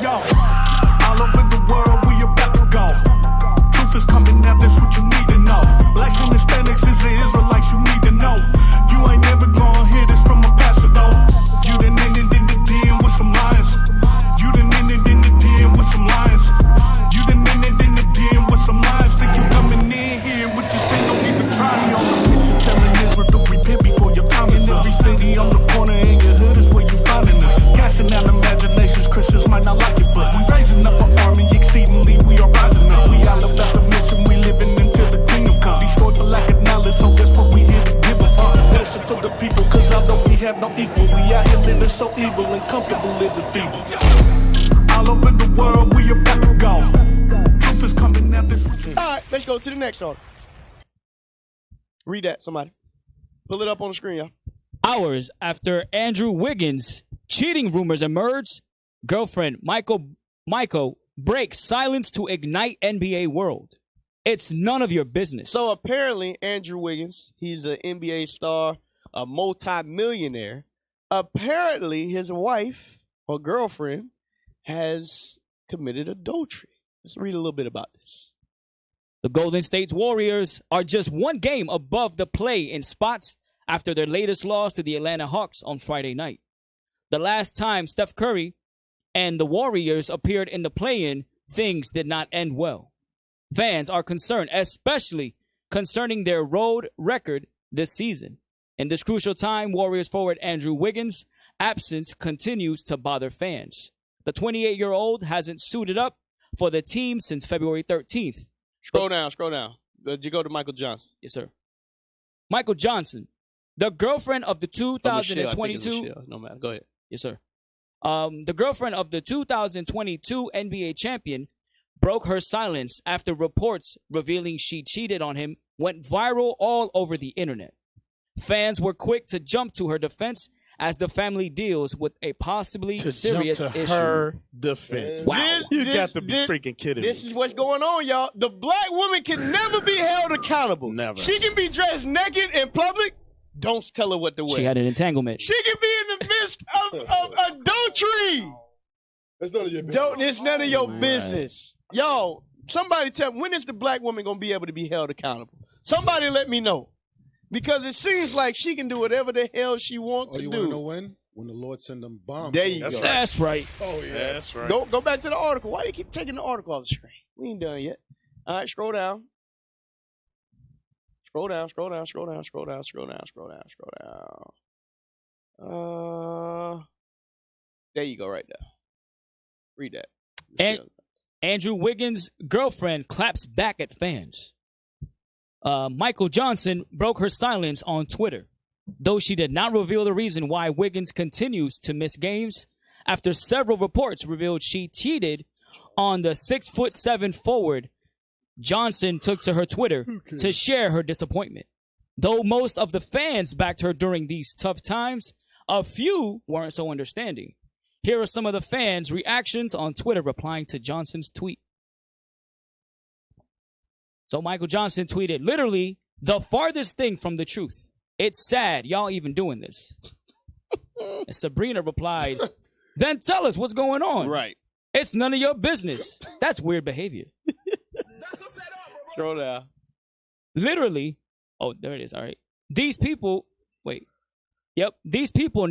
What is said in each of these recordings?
yo. All over the world, we about to go. Truth is coming out, that's what you need to know. Blacks and Hispanics is the Israelites, you need to know. You ain't never gonna hear this from a pastor, though. You done ended in the den with some lions. You done ended in the den with some lions. You done ended in the den with some lions. Think you coming in here with your sin, don't even try me on the mission. Telling Israel to repent before your time is up. Every city on the corner in your hood is where you finding us. Casting out imaginations, Christians might not like it, but we raising up an army exceedingly, we are rising up. We all about the mission, we living until the kingdom come. Destroyed for lack of knowledge, so that's what we here to give them up. Listen for the people, cause although we have no equal, we out here living so evil and comfortable living feeble. All over the world, we about to go. Truth is coming out this. Alright, let's go to the next song. Read that, somebody. Pull it up on the screen, y'all. Hours after Andrew Wiggins' cheating rumors emerged, girlfriend Michael breaks silence to ignite NBA world. It's none of your business. So apparently, Andrew Wiggins, he's an NBA star, a multi-millionaire. Apparently, his wife or girlfriend has committed adultery. Let's read a little bit about this. The Golden State Warriors are just one game above the play-in spots after their latest loss to the Atlanta Hawks on Friday night. The last time Steph Curry and the Warriors appeared in the play-in, things did not end well. Fans are concerned, especially concerning their road record this season. In this crucial time, Warriors forward Andrew Wiggins' absence continues to bother fans. The 28-year-old hasn't suited up for the team since February 13th. Scroll down. Did you go to Michael Johnson? Yes, sir. Michael Johnson, the girlfriend of the 2022... No matter. Go ahead. Yes, sir. The girlfriend of the 2022 NBA champion broke her silence after reports revealing she cheated on him went viral all over the internet. Fans were quick to jump to her defense as the family deals with a possibly serious issue. Her defense. Wow. You got to be freaking kidding me. This is what's going on, y'all. The black woman can never be held accountable. Never. She can be dressed naked in public. Don't tell her what to wear. She had an entanglement. She can be in the midst of adultery. It's none of your business. It's none of your business. Yo, somebody tell me, when is the black woman going to be able to be held accountable? Somebody let me know. Because it seems like she can do whatever the hell she wants to do. You want to know when? When the Lord send them bombs. There you go. That's right. Oh, yeah. That's right. Go back to the article. Why do you keep taking the article off the screen? We ain't done yet. All right, scroll down. Scroll down. There you go, right there. Read that. Andrew Wiggins' girlfriend claps back at fans. Michael Johnson broke her silence on Twitter, though she did not reveal the reason why Wiggins continues to miss games after several reports revealed she cheated on the 6'7" forward. Johnson took to her Twitter to share her disappointment. Though most of the fans backed her during these tough times, a few weren't so understanding. Here are some of the fans' reactions on Twitter replying to Johnson's tweet. So Michael Johnson tweeted, literally, the farthest thing from the truth. It's sad y'all even doing this. And Sabrina replied, then tell us what's going on. Right. It's none of your business. That's weird behavior. Scroll down. Literally, oh, there it is. All right. These people, these people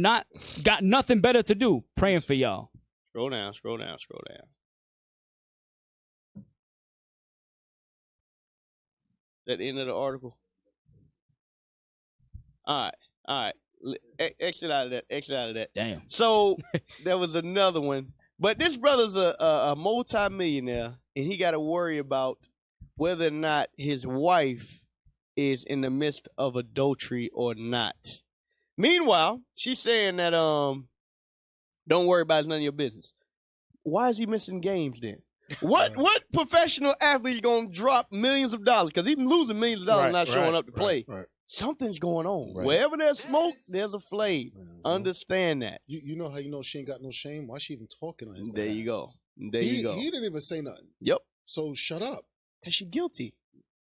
got nothing better to do praying for y'all. Scroll down. That end of the article. All right. Exit out of that. Damn. So there was another one. But this brother's a multi-millionaire, and he got to worry about whether or not his wife is in the midst of adultery or not. Meanwhile, she's saying that don't worry about it, it's none of your business. Why is he missing games then? What professional athlete is going to drop millions of dollars? Because even losing millions of dollars not showing up to play. Right. Something's going on. Right. Wherever there's smoke, there's a flame. Understand that. You know how you know she ain't got no shame? Why she even talking on his behalf? There you go. He didn't even say nothing. Yep. So shut up. Because she's guilty.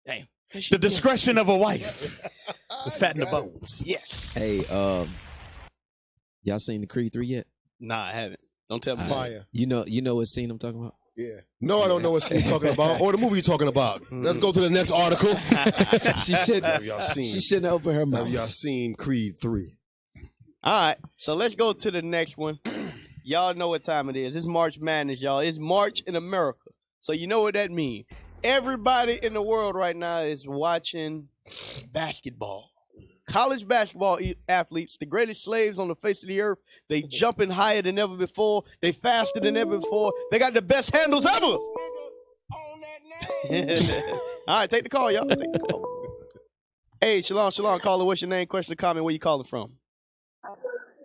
Damn. The discretion of a wife. The fat and the bones. Yes. Hey, y'all seen the Creed 3 yet? Nah, I haven't. Don't tell me. Fire. You know what scene I'm talking about? Yeah. No, I don't know what you're talking about or the movie you're talking about. Let's go to the next article. She shouldn't. Have y'all seen? She shouldn't open her mouth. Have y'all seen Creed 3? All right, so let's go to the next one. Y'all know what time it is. It's March Madness, y'all. It's March in America. So you know what that means. Everybody in the world right now is watching basketball. College basketball athletes, the greatest slaves on the face of the earth. They jumping higher than ever before. They faster than ever before. They got the best handles ever. All right, take the call, y'all. Take the call. Hey, shalom, caller. What's your name, question, or comment? Where you calling from?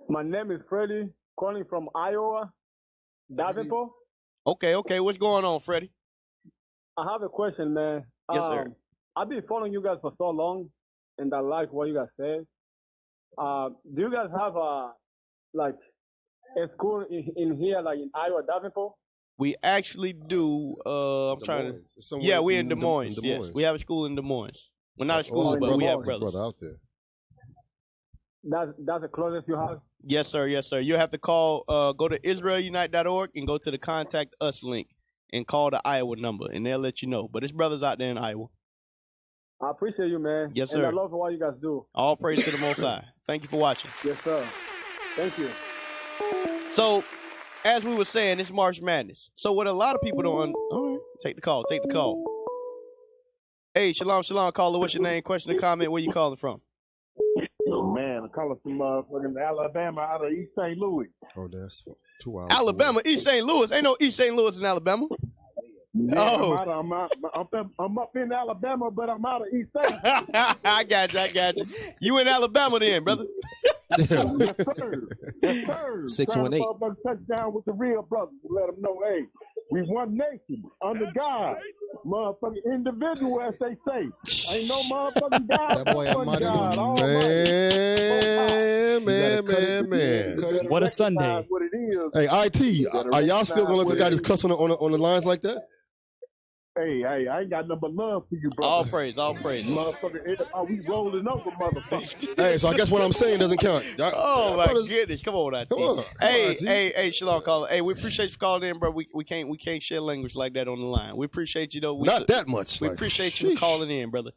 My name is Freddie, calling from I.U.I.C, Davenport. Okay. What's going on, Freddie? I have a question, man. Yes, sir. I've been following you guys for so long, and I like what you guys said. Do you guys have a school in here, like in Iowa, Davenport? We actually do. I'm trying to. Yeah, we're in Des Moines. Yes, we have a school in Des Moines. We're not a school, but we have brothers. Brother out there. That's the closest you have? Yes, sir. You have to call. Go to IsraelUnite.org and go to the Contact Us link and call the Iowa number, and they'll let you know. But it's brothers out there in Iowa. I appreciate you, man. Yes, sir. And I love what you guys do. All praise to the Most High. Thank you for watching. Yes, sir. Thank you. So, as we were saying, it's March Madness. So what a lot of people don't. All right, take the call. Hey, shalom, caller. What's your name? Question or comment? Where you calling from? Oh, man, I'm calling from fucking Alabama out of East St. Louis. Oh, that's 2 hours. Alabama, East St. Louis. Ain't no East St. Louis in Alabama. Yeah, Oh. I'm up in Alabama, but I'm out of East St. I got you. You in Alabama then, brother? Yes, sir. 618. Touchdown with the real brothers to let them know, hey, we one nation under God. Motherfucking individual, as they say. Ain't no motherfucking God. That boy, I'm out man. What a Sunday. What it is. Hey, IT, are y'all still going to let the guy just cuss on the lines like that? Hey, I ain't got nothing but love for you, brother. All praise. Motherfucker, we rolling over, motherfucker. Hey, so I guess what I'm saying doesn't count. Oh my goodness! Come on, IT. Come on. Hey, shalom, caller. Hey, we appreciate you calling in, bro. We can't share language like that on the line. We appreciate you though. Not that much. We appreciate you calling in, brother.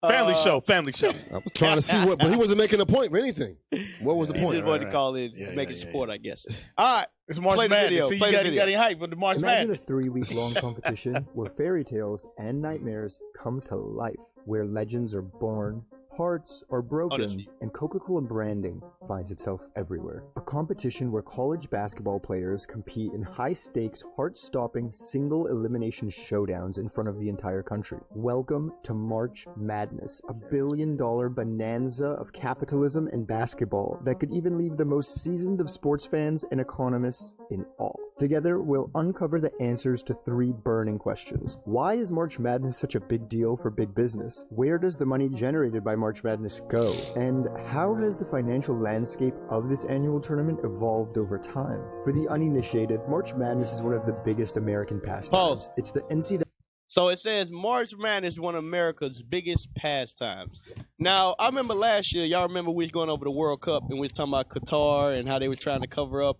Family show. I was trying to see what, but he wasn't making a point or anything. What was the He point? just wanted to call in, making support, I guess. All right, It's March play the Madness. video. See, Play you the got video. any hype with the March Imagine Madness. a 3-week-long competition where fairy tales and nightmares come to life, where legends are born, hearts are broken, and Coca-Cola branding finds itself everywhere. A competition where college basketball players compete in high-stakes, heart-stopping, single-elimination showdowns in front of the entire country. Welcome to March Madness, a billion-dollar bonanza of capitalism and basketball that could even leave the most seasoned of sports fans and economists in awe. Together, we'll uncover the answers to 3 burning questions. Why is March Madness such a big deal for big business? Where does the money generated by March Madness go? And how has the financial landscape of this annual tournament evolved over time? For the uninitiated, March Madness is one of the biggest American pastimes. Pause. It's the NCAA. So it says March Madness is one of America's biggest pastimes. Now, I remember last year, y'all remember we was going over the World Cup and we was talking about Qatar and how they were trying to cover up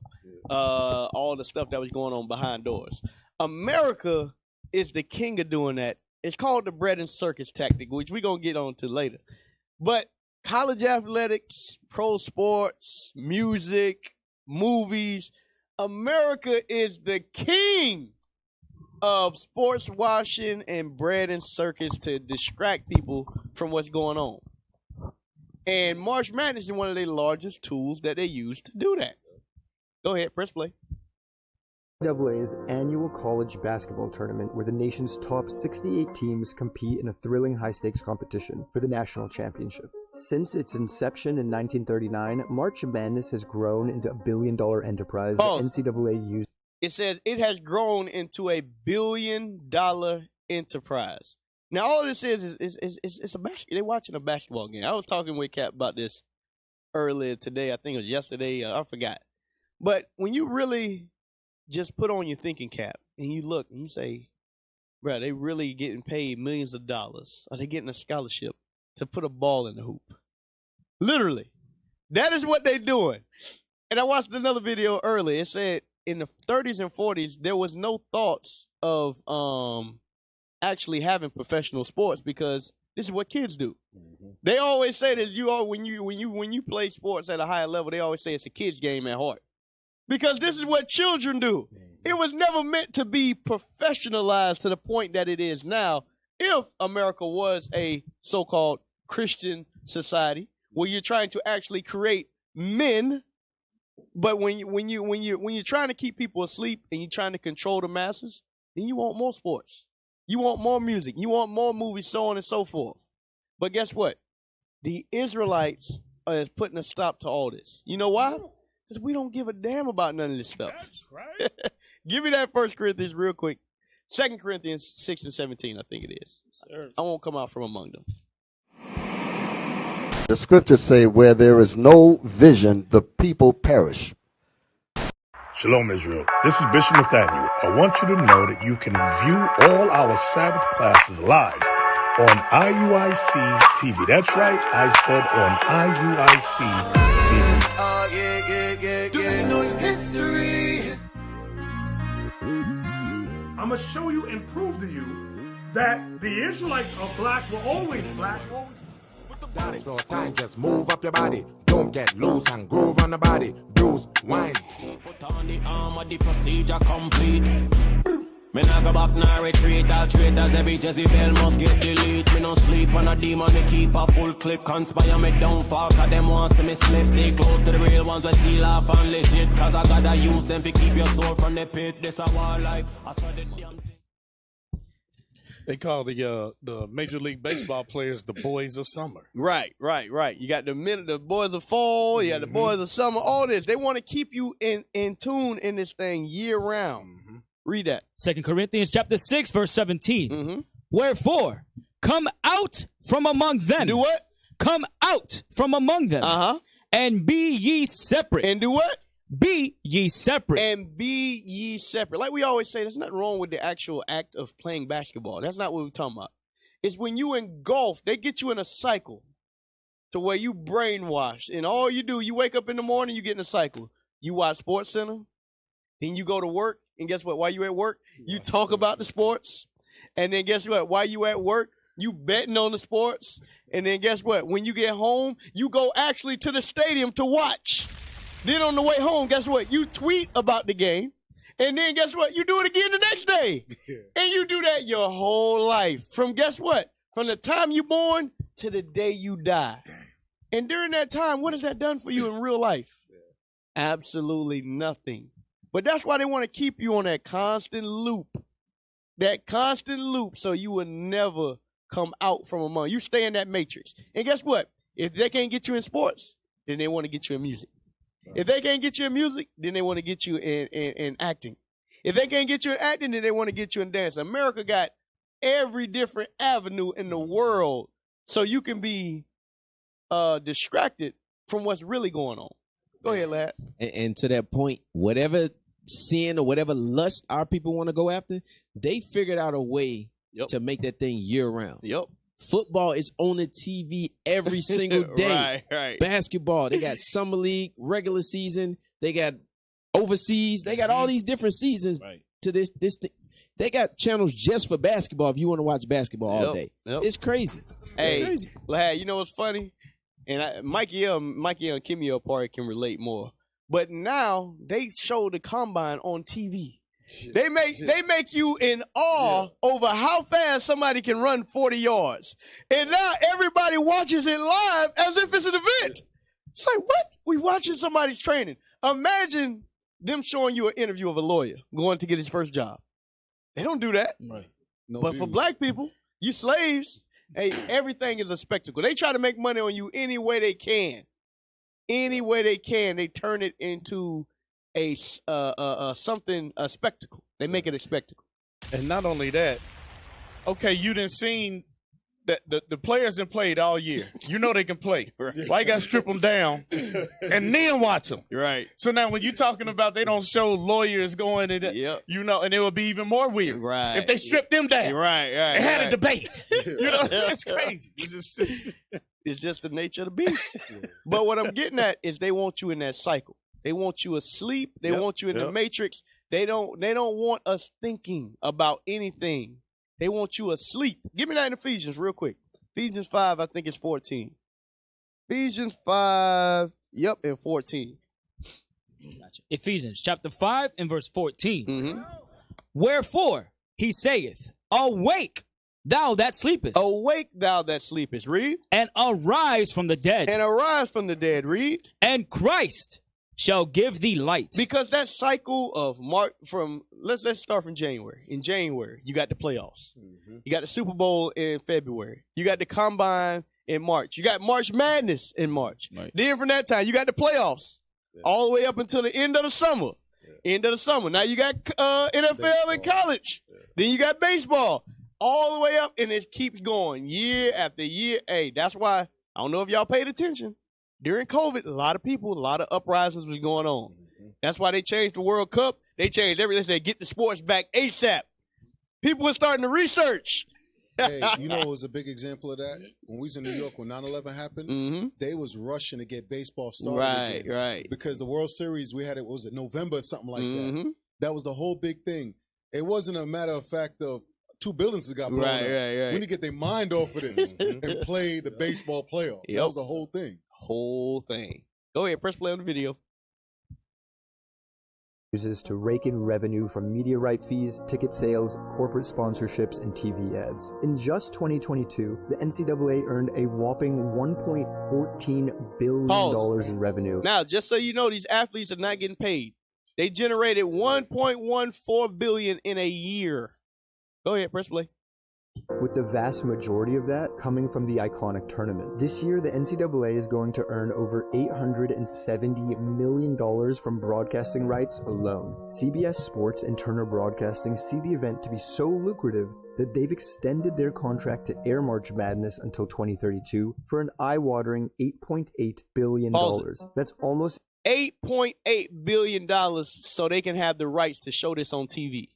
all the stuff that was going on behind doors. America is the king of doing that. It's called the bread and circus tactic, which we're going to get on to later. But college athletics, pro sports, music, movies, America is the king of sports washing and bread and circus to distract people from what's going on. And March Madness is one of the largest tools that they use to do that. Go ahead, press play. NCAA's annual college basketball tournament where the nation's top 68 teams compete in a thrilling high-stakes competition for the national championship. Since its inception in 1939, March Madness has grown into a billion-dollar enterprise that NCAA uses. It says it has grown into a billion-dollar enterprise. Now, all this is a basket. They're watching a basketball game. I was talking with Cap about this earlier today. I think it was yesterday. I forgot. But when you really just put on your thinking cap and you look and you say, bro, they really getting paid millions of dollars. Are they getting a scholarship to put a ball in the hoop? Literally. That is what they're doing. And I watched another video earlier. It said in the 30s and 40s, there was no thoughts of actually having professional sports because this is what kids do. They always say this. When you play sports at a higher level, they always say it's a kid's game at heart because this is what children do. It was never meant to be professionalized to the point that it is now. If America was a so-called Christian society where you're trying to actually create men, but when you're trying to keep people asleep and you're trying to control the masses, then you want more sports, you want more music, you want more movies, so on and so forth. But guess what? The Israelites are putting a stop to all this. You know why? Because we don't give a damn about none of this stuff. That's right. Give me that 1 Corinthians real quick. 2 Corinthians 6 and 17, I think it is. Sir. I won't come out from among them. The scriptures say, where there is no vision, the people perish. Shalom, Israel. This is Bishop Nathaniel. I want you to know that you can view all our Sabbath classes live on I.U.I.C. TV. That's right, I said on I.U.I.C. TV. Do you know your history? I'm going to show you and prove to you that the Israelites are black, were always black. There's no time, just move up your body. Don't get loose and groove on the body. Bruise, wine. Put on the armor, the procedure complete. Me nah go back, nah retreat. All traitors, every Jezebel must get delete. Me no sleep on a demon, me keep a full clip. Conspire me downfall, cause them want see me slip. Stay close to the real ones, we seal off and legit. Cause I gotta use them to keep your soul from the pit. This a war life, I swear the damn. They call the Major League Baseball players the boys of summer. Right. You got the boys of fall, you got the boys of summer, all this. They want to keep you in tune in this thing year round. Read that. 2 Corinthians chapter 6, verse 17. Wherefore, come out from among them. Do what? Come out from among them. And be ye separate. And do what? Be ye separate. And be ye separate. Like we always say, there's nothing wrong with the actual act of playing basketball. That's not what we're talking about. It's when you engulf, they get you in a cycle to where you brainwashed. And all you do, you wake up in the morning, you get in a cycle. You watch Sports Center, then you go to work, and guess what? While you at work, you talk about the sports. And then guess what? While you at work, you betting on the sports. And then guess what? When you get home, you go actually to the stadium to watch. Then on the way home, guess what? You tweet about the game. And then guess what? You do it again the next day. And you do that your whole life. From guess what? From the time you're born to the day you die. And during that time, what has that done for you in real life? Absolutely nothing. But that's why they want to keep you on that constant loop. That constant loop so you will never come out from among. You stay in that matrix. And guess what? If they can't get you in sports, then they want to get you in music. If they can't get you in music, then they want to get you in acting. If they can't get you in acting, then they want to get you in dance. America got every different avenue in the world so you can be distracted from what's really going on. Go ahead, lad. And to that point, whatever sin or whatever lust our people want to go after, they figured out a way to make that thing year round. Football is on the TV every single day. Right. Basketball, they got summer league, regular season, they got overseas, they got all these different seasons to this thing. They got channels just for basketball if you want to watch basketball all day. It's crazy. Hey, it's crazy. Lad, you know what's funny? And Mikey and Kimio probably can relate more. But now they show the combine on TV. They make you in awe over how fast somebody can run 40 yards. And now everybody watches it live as if it's an event. It's like, what? We watching somebody's training. Imagine them showing you an interview of a lawyer going to get his first job. They don't do that. Right. No but views. for black people, you slaves, hey, everything is a spectacle. They try to make money on you any way they can. Any way they can, they turn it into a spectacle. They make it a spectacle. And not only that, okay, you done seen that the players done played all year. You know they can play. Why you got to strip them down and then watch them? Right. So now when you're talking about they don't show lawyers going and you know, and it would be even more weird if they strip them down. Right. And had a debate. You know, it's crazy. It's just the nature of the beast. But what I'm getting at is they want you in that cycle. They want you asleep. They want you in the matrix. They don't want us thinking about anything. They want you asleep. Give me that in Ephesians real quick. Ephesians 5, I think it's 14. Ephesians 5, and 14. Gotcha. Ephesians chapter 5 and verse 14. Wherefore he saith, awake, thou that sleepest. Awake, thou that sleepest. Read. And arise from the dead. And arise from the dead. Read. And Christ shall give thee light. Because that cycle of let's start from January. In January, you got the playoffs. You got the Super Bowl in February. You got the combine in March. You got March Madness in March. Right. Then from that time, you got the playoffs all the way up until the end of the summer. End of the summer. Now you got NFL and college. Then you got baseball all the way up, and it keeps going year after year. Hey, that's why I don't know if y'all paid attention. During COVID, a lot of uprisings was going on. That's why they changed the World Cup. They changed everything. They said, get the sports back ASAP. People were starting to research. Hey, you know what was a big example of that? When we was in New York, when 9/11 happened, they was rushing to get baseball started again. Right. Because the World Series, we had it, what was it, November or something like that. That was the whole big thing. It wasn't a matter of fact of 2 buildings that got blown up. We need to get their mind off of this and play the baseball playoffs. That was the whole thing. Go ahead, press play on the video. Uses to rake in revenue from media right fees, ticket sales, corporate sponsorships, and TV ads. In just 2022, the NCAA earned a whopping $1.14 billion in revenue. Now, just so you know, these athletes are not getting paid. They generated $1.14 billion in a year. Go ahead, press play. With the vast majority of that coming from the iconic tournament. This year, the NCAA is going to earn over $870 million from broadcasting rights alone. CBS Sports and Turner Broadcasting see the event to be so lucrative that they've extended their contract to air March Madness until 2032 for an eye-watering $8.8 billion. That's almost $8.8 billion so they can have the rights to show this on TV.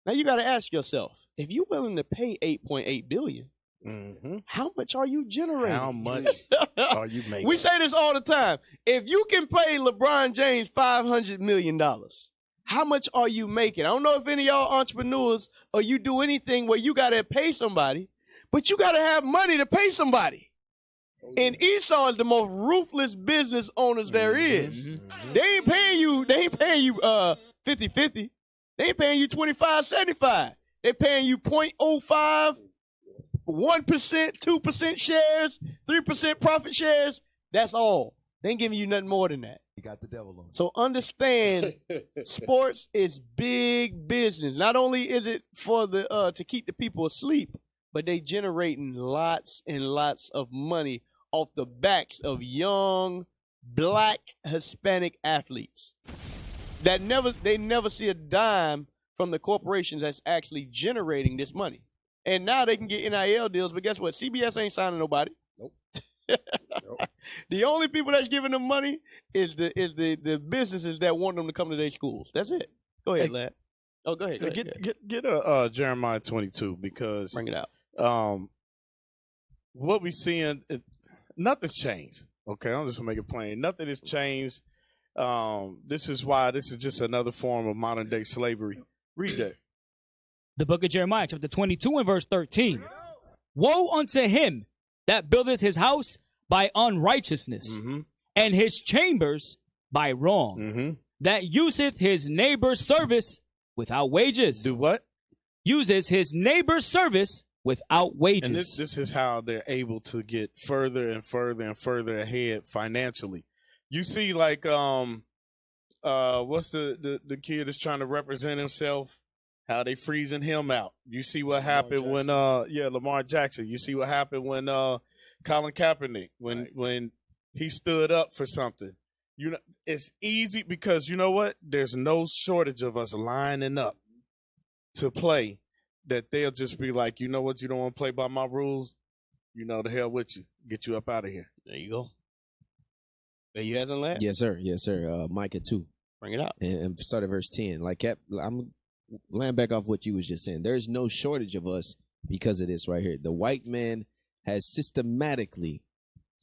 Now you got to ask yourself, if you're willing to pay $8.8 billion, how much are you generating? How much are you making? We say this all the time. If you can pay LeBron James $500 million, how much are you making? I don't know if any of y'all entrepreneurs or you do anything where you got to pay somebody, but you got to have money to pay somebody. And Esau is the most ruthless business owners there is. They ain't paying you 50-50. They ain't paying you 25-75. They're paying you 0.05, 1%, 2% shares, 3% profit shares. That's all. They ain't giving you nothing more than that. You got the devil on. So understand, sports is big business. Not only is it for the to keep the people asleep, but they generating lots and lots of money off the backs of young Black Hispanic athletes that they never see a dime from the corporations that's actually generating this money. And now they can get NIL deals, but guess what? CBS ain't signing nobody. Nope. The only people that's giving them money is the businesses that want them to come to their schools. That's it. Go ahead, lad. Oh, go ahead. Get a Jeremiah 22 because bring it out. What we seeing, nothing's changed. Okay, I'm just gonna make it plain. Nothing has changed. This is why this is just another form of modern day slavery. Read that. The book of Jeremiah, chapter 22 and verse 13. Woe unto him that buildeth his house by unrighteousness, and his chambers by wrong, that useth his neighbor's service without wages. Do what? Uses his neighbor's service without wages. And this is how they're able to get further and further and further ahead financially. You see, like, what's the kid that's trying to represent himself? How they freezing him out. You see what happened when Lamar Jackson. You see what happened when Colin Kaepernick when he stood up for something. You know, it's easy because you know what? There's no shortage of us lining up to play. That they'll just be like, you know what? You don't want to play by my rules. You know, the hell with you. Get you up out of here. There you go. There you hasn't left? Yes, sir. Yes, sir. Micah 2. Bring it up. And start at verse 10. Like, I'm laying back off what you was just saying. There's no shortage of us because of this right here. The white man has systematically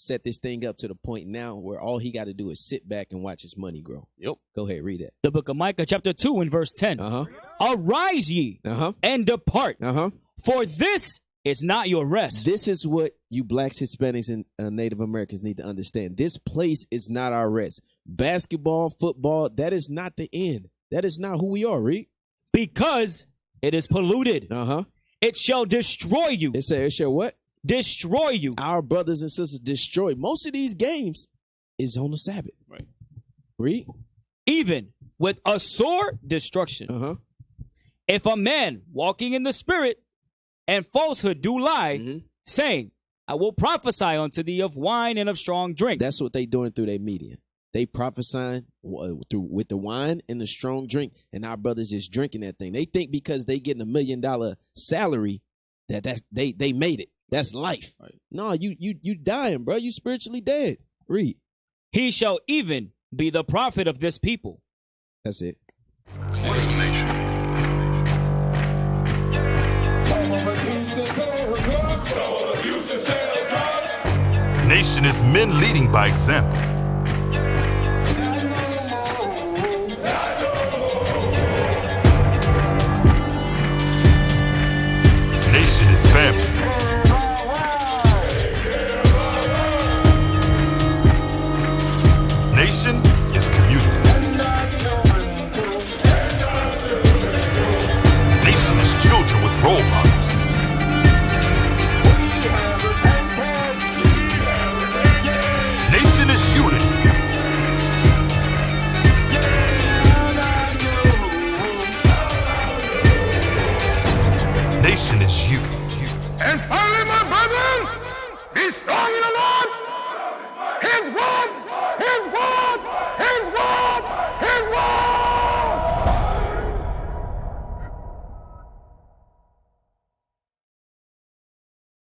set this thing up to the point now where all he got to do is sit back and watch his money grow. Yep. Go ahead, read that. The book of Micah, chapter 2, and verse 10. Arise ye and depart, for this is not your rest. This is what you blacks, Hispanics, and Native Americans need to understand. This place is not our rest. Basketball, football, that is not the end. That is not who we are, Reed. Because it is polluted. It shall destroy you. It said it shall what? Destroy you. Our brothers and sisters destroy. Most of these games is on the Sabbath. Right. Read. Even with a sore destruction. If a man walking in the spirit and falsehood do lie, saying, I will prophesy unto thee of wine and of strong drink. That's what they doing through their media. They prophesying through with the wine and the strong drink, and our brothers is drinking that thing. They think because they getting $1 million salary that's they made it. That's life. Right. No, you dying, bro. You spiritually dead. Read. He shall even be the prophet of this people. That's it. What is the nation? Nation is men leading by example. Nation is family. Nation is community. Nation is children with role models. Nation is unity. Nation is you. And finally, my brethren, be strong in the Lord, His word